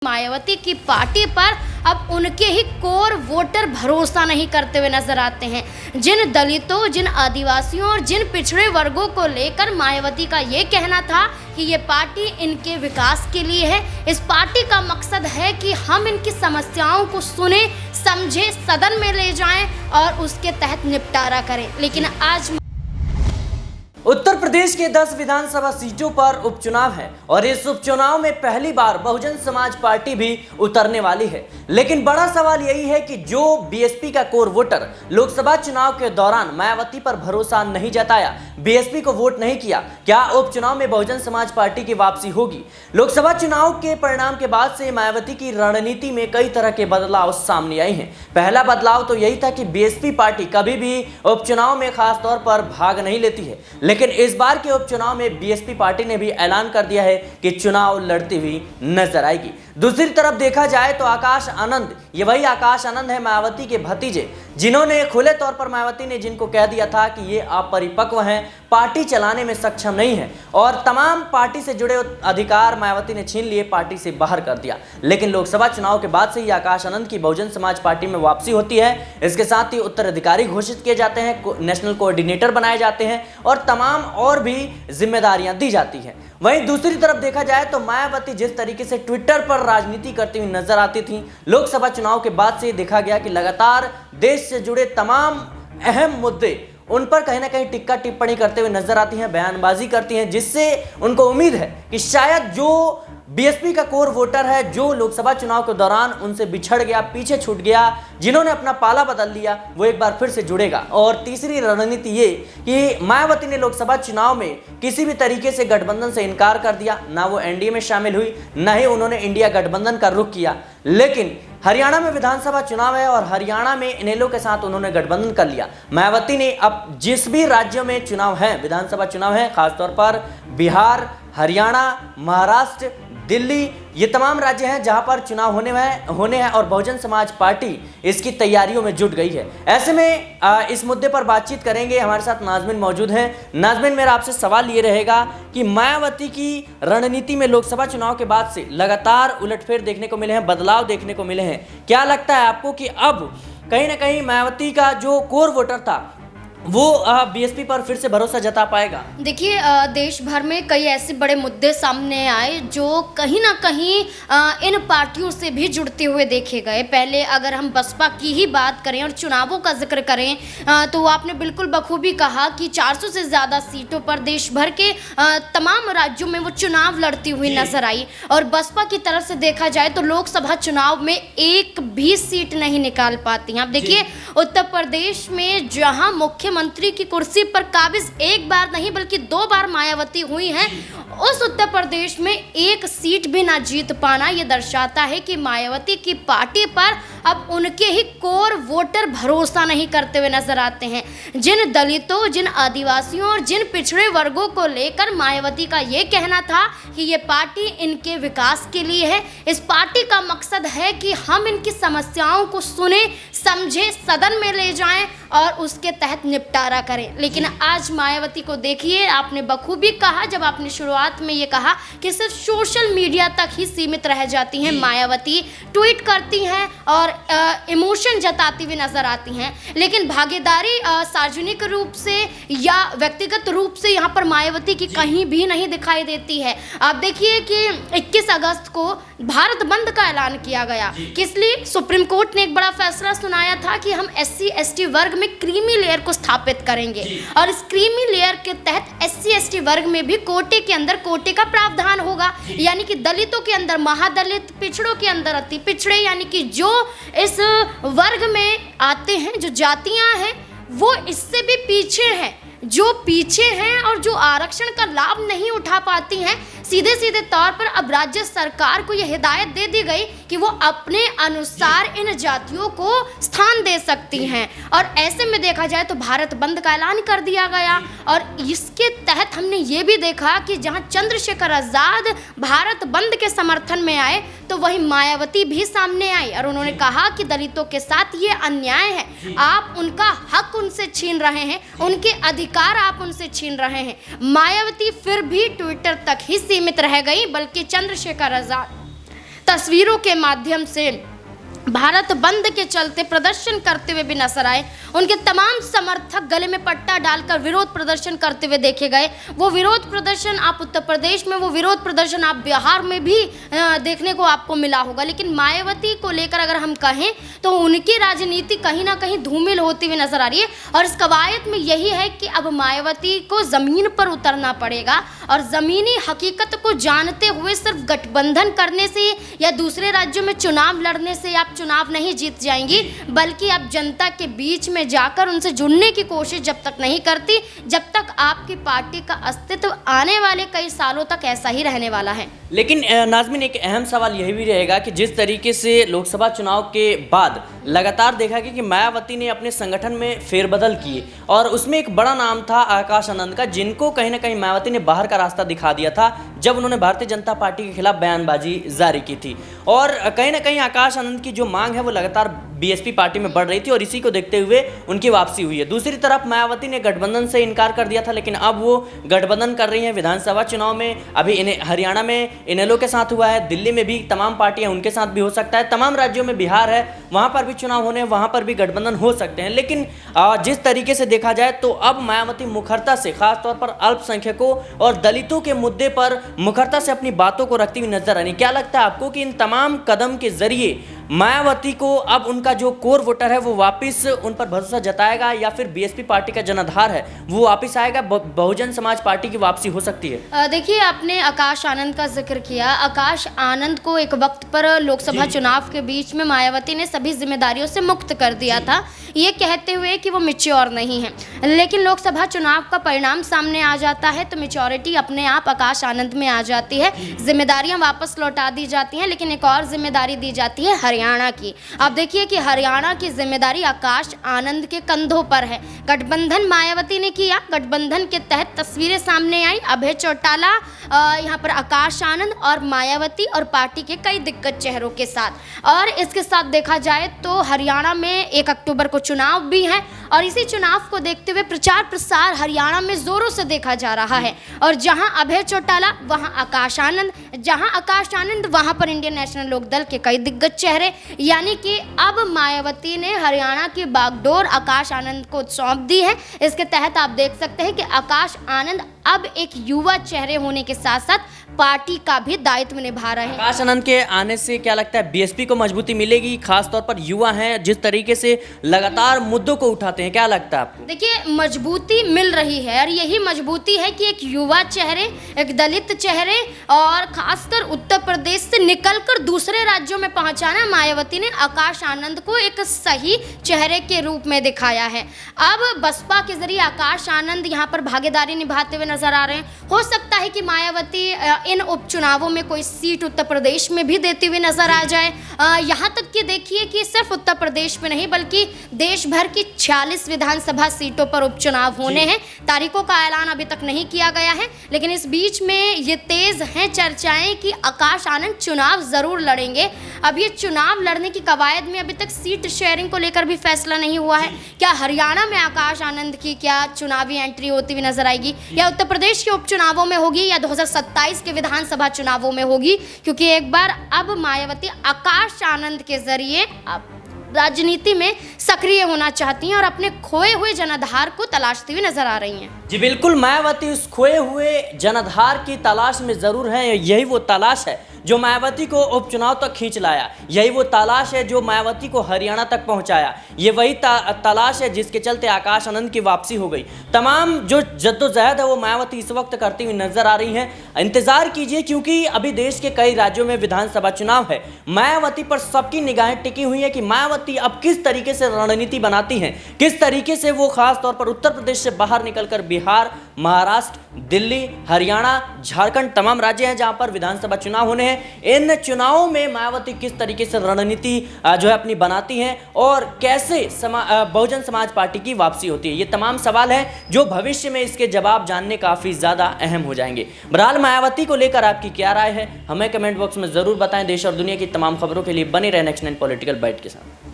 मायावती की पार्टी पर अब उनके ही कोर वोटर भरोसा नहीं करते हुए नजर आते हैं। जिन दलितों, जिन आदिवासियों और जिन पिछड़े वर्गों को लेकर मायावती का ये कहना था कि ये पार्टी इनके विकास के लिए है, इस पार्टी का मकसद है कि हम इनकी समस्याओं को सुने, समझे, सदन में ले जाएं और उसके तहत निपटारा करें। लेकिन आज उत्तर प्रदेश के 10 विधानसभा सीटों पर उपचुनाव है और इस उपचुनाव में पहली बार बहुजन समाज पार्टी भी उतरने वाली है। लेकिन बड़ा सवाल यही है कि जो बीएसपी का कोर वोटर लोकसभा चुनाव के दौरान मायावती पर भरोसा नहीं जताया, बीएसपी को वोट नहीं किया, क्या उपचुनाव में बहुजन समाज पार्टी की वापसी होगी? लोकसभा चुनाव के परिणाम के बाद से मायावती की रणनीति में कई तरह के बदलाव सामने आए हैं। पहला बदलाव तो यही था कि बीएसपी पार्टी कभी भी उपचुनाव में खास तौर पर भाग नहीं लेती है, लेकिन इस बार के उपचुनाव में बीएसपी पार्टी ने भी ऐलान कर दिया है कि चुनाव लड़ती हुई नजर आएगी। दूसरी तरफ देखा जाए तो आकाश आनंद, ये वही आकाश आनंद है मायावती के भतीजे, जिन्होंने खुले तौर पर मायावती ने जिनको कह दिया था कि ये अपरिपक्व हैं, पार्टी चलाने में सक्षम नहीं है और तमाम पार्टी से जुड़े अधिकार मायावती ने छीन लिए, पार्टी से बाहर कर दिया। लेकिन लोकसभा चुनाव के बाद से ही आकाश आनंद की बहुजन समाज पार्टी में वापसी होती है। इसके साथ ही उत्तराधिकारी घोषित किए जाते हैं, नेशनल कोऑर्डिनेटर बनाए जाते हैं और तमाम और भी जिम्मेदारियां दी जाती हैं। वहीं दूसरी तरफ देखा जाए तो मायावती जिस तरीके से ट्विटर पर राजनीति करती हुई नजर आती थी, लोकसभा चुनाव के बाद से देखा गया कि लगातार देश से जुड़े तमाम अहम मुद्दे उन पर कहीं ना कहीं टिक्का टिप्पणी करते हुए नजर आती हैं, बयानबाजी करती हैं, जिससे उनको उम्मीद है कि शायद जो बीएसपी का कोर वोटर है, जो लोकसभा चुनाव के दौरान उनसे बिछड़ गया, पीछे छूट गया, जिन्होंने अपना पाला बदल लिया, वो एक बार फिर से जुड़ेगा। और तीसरी रणनीति ये कि मायावती ने लोकसभा चुनाव में किसी भी तरीके से गठबंधन से इनकार कर दिया, ना वो एनडीए में शामिल हुई, ना ही उन्होंने इंडिया गठबंधन का रुख किया। लेकिन हरियाणा में विधानसभा चुनाव है और हरियाणा में इनेलो के साथ उन्होंने गठबंधन कर लिया। मायावती ने अब जिस भी राज्यों में चुनाव है, विधानसभा चुनाव है, खासतौर पर बिहार, हरियाणा, महाराष्ट्र, दिल्ली, ये तमाम राज्य हैं जहां पर चुनाव होने हैं और बहुजन समाज पार्टी इसकी तैयारियों में जुट गई है। ऐसे में इस मुद्दे पर बातचीत करेंगे, हमारे साथ नाजमिन मौजूद हैं। नाजमिन, मेरा आपसे सवाल ये रहेगा कि मायावती की रणनीति में लोकसभा चुनाव के बाद से लगातार उलटफेर देखने को मिले हैं, बदलाव देखने को मिले हैं। क्या लगता है आपको कि अब कहीं ना कहीं मायावती का जो कोर वोटर था वो बीएसपी पर फिर से भरोसा जता पाएगा? देखिए, देश भर में कई ऐसे बड़े मुद्दे सामने आए जो कहीं ना कहीं इन पार्टियों से भी जुड़ते हुए देखे गए। पहले अगर हम बसपा की ही बात करें और चुनावों का जिक्र करें तो आपने बिल्कुल बखूबी कहा कि 400 से ज़्यादा सीटों पर देश भर के तमाम राज्यों में वो चुनाव लड़ती हुई नजर आई। और बसपा की तरफ से देखा जाए तो लोकसभा चुनाव में एक भी सीट नहीं निकाल पाती। आप देखिए, उत्तर प्रदेश में जहाँ मुख्यमंत्री की कुर्सी पर काबिज एक बार नहीं बल्कि 2 बार मायावती हुई हैं, उस उत्तर प्रदेश में एक सीट भी ना जीत पाना ये दर्शाता है कि मायावती की पार्टी पर अब उनके ही कोर वोटर भरोसा नहीं करते हुए नजर आते हैं। जिन दलितों, जिन आदिवासियों और जिन पिछड़े वर्गों को लेकर मायावती का ये कहना था कि ये पार्टी इनके विकास के लिए है, इस पार्टी का मकसद है कि हम इनकी समस्याओं को सुने, समझे, सदन में ले जाएं और उसके तहत निपटारा करें। लेकिन आज मायावती को देखिए, आपने बखूबी कहा जब आपने शुरुआत में ये कहा कि सिर्फ सोशल मीडिया तक ही सीमित रह जाती हैं मायावती, ट्वीट करती हैं और इमोशन जताती हुई नजर आती हैं, लेकिन भागीदारी सार्वजनिक रूप से या व्यक्तिगत रूप से यहाँ पर मायावती की कहीं भी नहीं दिखाई देती है। आप देखिए कि 21 अगस्त को भारत बंद का ऐलान किया गया, किस लिए? सुप्रीम कोर्ट ने एक बड़ा फैसला सुनाया था कि हम SC/ST वर्ग में क्रीमी लेयर को स्थापित करेंगे और इस क्रीमी लेयर के तहत SC/ST वर्ग में भी कोटे के अंदर कोटे का प्रावधान होगा, यानी कि दलितों के अंदर महादलित, पिछड़ों के अंदर अति पिछड़े, यानी कि जो इस वर्ग में आते हैं, जो जातियां हैं वो इससे भी पीछे हैं, जो पीछे हैं और जो आरक्षण का लाभ नहीं उठा पाती हैं, सीधे सीधे तौर पर अब राज्य सरकार को यह हिदायत दे दी गई कि वो अपने अनुसार इन जातियों को स्थान दे सकती हैं। और ऐसे में देखा जाए तो भारत बंद का ऐलान कर दिया गया और इसके तहत हमने ये भी देखा कि जहां चंद्रशेखर आजाद भारत बंद के समर्थन में आए तो वही मायावती भी सामने आई और उन्होंने कहा कि दलितों के साथ ये अन्याय है, आप उनका हक उनसे छीन रहे हैं, उनके अधिकार आप उनसे छीन रहे हैं। मायावती फिर भी ट्विटर तक ही सीमित रह गई, बल्कि चंद्रशेखर आजाद तस्वीरों के माध्यम से भारत बंद के चलते प्रदर्शन करते हुए भी नजर आए। उनके तमाम समर्थक गले में पट्टा डालकर विरोध प्रदर्शन करते हुए देखे गए। वो विरोध प्रदर्शन आप उत्तर प्रदेश में, वो विरोध प्रदर्शन आप बिहार में भी देखने को आपको मिला होगा। लेकिन मायावती को लेकर अगर हम कहें तो उनकी राजनीति कहीं ना कहीं धूमिल होती हुई नजर आ रही है। और इस कवायद में यही है कि अब मायावती को ज़मीन पर उतरना पड़ेगा और ज़मीनी हकीकत को जानते हुए सिर्फ गठबंधन करने से या दूसरे राज्यों में चुनाव लड़ने से आप चुनाव नहीं जीत जाएंगी, बल्कि आप जनता के बीच में जाकर उनसे जुड़ने की कोशिश जब तक नहीं करती, जब तक आपकी पार्टी का अस्तित्व आने वाले कई सालों तक ऐसा ही रहने वाला है। लेकिन नाज़मीन, एक अहम सवाल यही भी रहेगा कि जिस तरीके से लोकसभा चुनाव के बाद लगातार देखा गया कि मायावती ने अपने संगठन में फेरबदल किए और उसमें एक बड़ा नाम था आकाश आनंद का, जिनको कहीं ना कहीं मायावती ने बाहर का रास्ता दिखा दिया था जब उन्होंने भारतीय जनता पार्टी के खिलाफ बयानबाजी जारी की थी। और कहीं ना कहीं आकाश आनंद की जो मांग है वो लगातार बीएसपी पार्टी में बढ़ रही थी और इसी को देखते हुए उनकी वापसी हुई है। दूसरी तरफ मायावती ने गठबंधन से इनकार कर दिया था, लेकिन अब वो गठबंधन कर रही हैं विधानसभा चुनाव में। अभी इन्हें हरियाणा में इनेलो के साथ हुआ है, दिल्ली में भी तमाम पार्टियां उनके साथ भी हो सकता है, तमाम राज्यों में बिहार है वहां पर भी चुनाव होने, वहां पर भी गठबंधन हो सकते हैं। लेकिन जिस तरीके से देखा जाए तो अब मायावती मुखरता से, खासतौर पर अल्पसंख्यकों और दलितों के मुद्दे पर मुखरता से अपनी बातों को रखती हुई नजर आ रही। क्या लगता है आपको कि इन तमाम कदम के जरिए मायावती को अब उनका जो कोर वोटर है वो वापस उन पर भरोसा जताएगा या फिर बीएसपी पार्टी का जनाधार है वो वापस आएगा, बहुजन समाज पार्टी की वापसी हो सकती है? देखिए, आपने आकाश आनंद का जिक्र किया। आकाश आनंद को एक वक्त पर लोकसभा चुनाव के बीच में मायावती ने सभी जिम्मेदारियों से मुक्त कर दिया था, ये कहते हुए कि वो मैच्योर नहीं है। लेकिन लोकसभा चुनाव का परिणाम सामने आ जाता है तो मैच्योरिटी अपने आप आकाश आनंद में आ जाती है, जिम्मेदारियां वापस लौटा दी जाती हैं। लेकिन एक और जिम्मेदारी दी जाती है हरियाणा की। आप देखिए कि हरियाणा की जिम्मेदारी आकाश आनंद के कंधों पर है। गठबंधन मायावती ने किया, गठबंधन के तहत तस्वीरें सामने आई, अभय चौटाला, यहाँ पर आकाश आनंद और मायावती और पार्टी के कई दिग्गज चेहरों के साथ। और इसके साथ देखा जाए तो हरियाणा में 1 अक्टूबर को चुनाव भी है और इसी चुनाव को देखते हुए प्रचार प्रसार हरियाणा में जोरों से देखा जा रहा है। और जहां अभय चौटाला वहां आकाश आनंद, जहां आकाश आनंद वहां पर इंडियन नेशनल लोकदल के कई दिग्गज चेहरे। यानी कि अब मायावती ने हरियाणा की बागडोर आकाश आनंद को सौंप दी है। इसके तहत आप देख सकते हैं कि आकाश आनंद अब एक युवा चेहरे होने के साथ साथ पार्टी का भी दायित्व निभा रहे हैं। आकाश आनंद के आने से क्या लगता है बीएसपी को मजबूती मिलेगी? खासतौर पर युवा हैं, जिस तरीके से लगातार मुद्दों को उठाते हैं, क्या लगता है आपको? देखिए, मजबूती मिल रही है और यही मजबूती है कि एक युवा चेहरे, एक दलित चेहरे और खासकर उत्तर प्रदेश से निकलकर दूसरे राज्यों में पहुंचाना मायावती ने आकाश आनंद को एक सही चेहरे के रूप में दिखाया है। अब बसपा के जरिए आकाश आनंद यहाँ पर भागीदारी निभाते हुए नजर आ रहे हैं। हो सकता है कि मायावती इन उपचुनावों में कोई सीट उत्तर प्रदेश में भी देती हुई नजर आ जाए। यहाँ तक कि देखिए कि सिर्फ उत्तर प्रदेश में नहीं बल्कि देश भर की 46 विधानसभा सीटों पर उपचुनाव होने हैं। तारीखों का ऐलान अभी तक नहीं किया गया है, लेकिन इस बीच में ये तेज हैं चर्चाएं कि आकाश आनंद चुनाव जरूर लड़ेंगे। अब ये चुनाव लड़ने की कवायद में अभी तक सीट शेयरिंग को लेकर भी फैसला नहीं हुआ है। क्या हरियाणा में आकाश आनंद की क्या चुनावी एंट्री होती हुई नजर आएगी, या उत्तर प्रदेश के उपचुनावों में होगी, या 2027 के विधानसभा चुनावों में होगी? क्योंकि एक बार अब मायावती आकाश आनंद के जरिए अब राजनीति में सक्रिय होना चाहती हैं और अपने खोए हुए जनाधार को तलाशती हुई नजर आ रही हैं। जी बिल्कुल, मायावती उस खोए हुए जनाधार की तलाश में जरूर है। यही वो तलाश है जो मायावती को उपचुनाव तक खींच लाया, यही वो तलाश है जो मायावती को हरियाणा तक पहुंचाया, ये वही तलाश है जिसके चलते आकाश आनंद की वापसी हो गई। तमाम जो जद्दोजहद है वो मायावती इस वक्त करती हुई नजर आ रही हैं। इंतजार कीजिए, क्योंकि अभी देश के कई राज्यों में विधानसभा चुनाव है। मायावती पर सबकी निगाहें टिकी हुई है कि मायावती अब किस तरीके से रणनीति बनाती हैं, किस तरीके से वो खास तौर पर उत्तर प्रदेश से बाहर निकलकर बिहार, महाराष्ट्र, दिल्ली, हरियाणा, झारखंड, तमाम राज्य हैं जहां पर विधानसभा चुनाव होने हैं। इन चुनावों में मायावती किस तरीके से रणनीति जो है अपनी बनाती हैं और कैसे बहुजन समाज पार्टी की वापसी होती है, ये तमाम सवाल हैं जो भविष्य में इसके जवाब जानने काफी ज्यादा अहम हो जाएंगे। बहरहाल मायावती को लेकर आपकी क्या राय है हमें कमेंट बॉक्स में जरूर बताएं। देश और दुनिया की तमाम खबरों के लिए बने रहे नेक्स्ट 9 पॉलिटिकल बाइट के साथ।